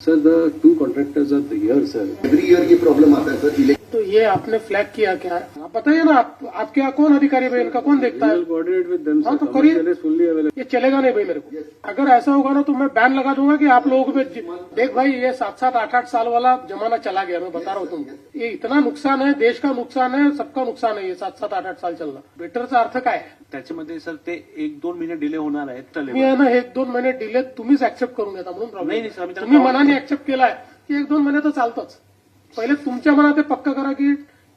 Sir, the two contractors are here, sir. Every year ये problem आता है sir. तो ये आपने फ्लैग किया क्या? आप बताइए ना, आपके यहाँ कौन अधिकारी भाई, इनका कौन देखता है? We'll coordinate with them, sir. हाँ, तो करिए। Commercial is fully available. ये चलेगा नहीं भाई मेरे को। अगर ऐसा होगा ना तो मैं बैन लगा दूंगा कि आप लोगों को देख भाई, ये 7-7, 8-8 साल वाला जमाना चला गया। मैं बता रहा हूँ तुमको, ये इतना नुकसान है, देश का नुकसान है, सबका नुकसान है ये 7-7, 8-8 साल चलना। बेटरचा अर्थ काय आहे? त्याच्यामध्ये सर ते 1-2 महिने डिले होणार आहेत तुम्ही चालेल. आहे ना 1-2 महिने डिले तुम्हीच ऍक्सेप्ट करून घेता म्हणून नाही, प्रॉब्लेम. नाही, सर, आम्ही त्यांना तुम्ही मनाने ऍक्सेप्ट केलाय की 1-2 महिने तर चालतंच. पहिले तुमच्या मनात ते पक्क करा की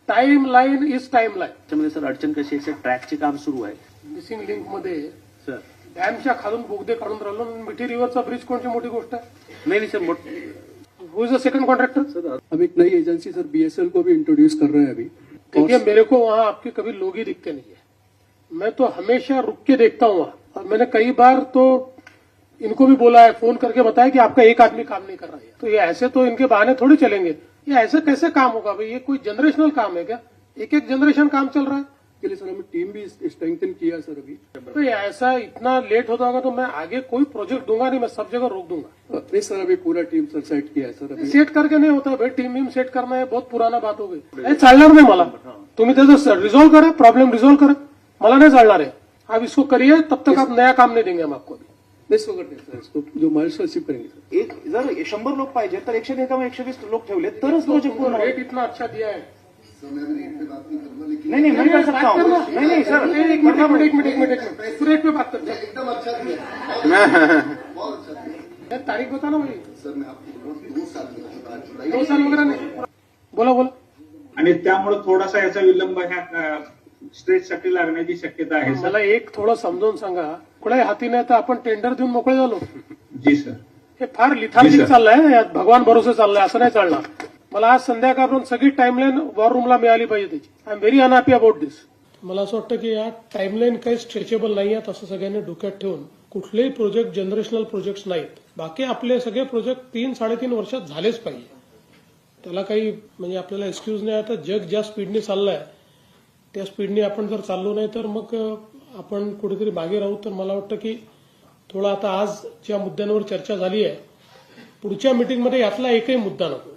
time line is time line. त्याच्यामध्ये सर अडचण कशी आहे, ट्रॅकचे काम सुरू आहे मिसिंग लिंक मध्ये सर. डॅमच्या खालून बोगदे काढून राहिलो. मिठी रिव्हरचा ब्रिज कोणती मोठी गोष्ट आहे? नाही sir who is the second contractor? Sir, हम एक नई एजेंसी सर BSL को भी इंट्रोड्यूस कर रहे हैं अभी. देखिए, मेरे को वहाँ आपके कभी लोग ही दिखते नहीं है. मैं तो हमेशा रुक के देखता हूँ वहाँ. और मैंने कई बार तो इनको भी बोला है, फोन करके बताया कि आपका एक आदमी काम नहीं कर रहा है. तो ये ऐसे तो इनके बहाने थोड़ी चलेंगे. ये ऐसे कैसे काम होगा भाई? ये कोई जनरेशनल काम है क्या? एक एक जनरेशन काम चल रहा है. के लिए सर हमें टीम भी स्ट्रेंथन किया सर अभी. तो ये ऐसा इतना लेट होता होगा तो मैं आगे कोई प्रोजेक्ट दूंगा नहीं. मैं सब जगह रोक दूंगा. नहीं सर, अभी पूरा टीम सर सेट किया है सर अभी. सेट करके नहीं होता भाई. टीम सेट करना है, बहुत पुराना बात हो गई. हे चालणार नाही मला. तुम्ही त्याचं रिझॉल्व करा, प्रॉब्लेम रिझॉल्व करा. मला नहीं चालणार है. आप इसको करिए, तब तक आप नया काम नहीं देंगे हम आपको. नहीं सो करते सर, इसको जो माइलस्टोन अचीव करेंगे सर. एक जर 100 लोक पाहिजे तर 110 किंवा 120 लोक ठेवले तरच प्रोजेक्ट पूर्ण होईल. रेट इतना अच्छा दिया है. सर मैं भी रेट पे बात नहीं करूंगा, लेकिन नहीं मैं कर सकता हूँ. नहीं सर, एक मिनट रेट पे बात करते हैं. एकदम अच्छा दिया है, बहुत अच्छा दिया है. तारीख बता ना भाई. सर मैं आपको बोल रहा हूँ 2 साल में 2 साल वगैरह नहीं. बोला आणि त्यामुळे थोडासा याचा विलंब ह्या स्ट्रेचसाठी लागण्याची शक्यता आहे सर. मला एक थोडं समजावून सांगा. कुठल्याही हाती नाही तर आपण टेंडर देऊन मोकळे झालो. जी सर. हे फार लिथार्जिक चाललंय. यात भगवान भरोसे चाललंय. असं नाही चालणार. मला आज संध्याकाळपर्यंत सगळी टाइमलाईन वॉर रूमला मिळाली पाहिजे त्याची. I am very unhappy about this. मला असं वाटतं की या टाइमलाईन काही स्ट्रेचेबल नाही आहेत असं सगळ्यांनी डोक्यात ठेवून कुठलेही प्रोजेक्ट जनरेशनल प्रोजेक्ट्स नाहीत. बाकी आपले सगळे प्रोजेक्ट 3-3.5 वर्षात झालेच पाहिजे. त्याला काही म्हणजे आपल्याला एक्सक्यूज नाही. आता जग ज्या स्पीडने चाललंय त्या स्पीडने आपण जर चाललो नाही तर मग आपण कुठेतरी मागे राहू. तर मला वाटतं की थोडा आता आज ज्या मुद्द्यांवर चर्चा झाली आहे, पुढच्या मीटिंगमध्ये यातला एकही मुद्दा नको.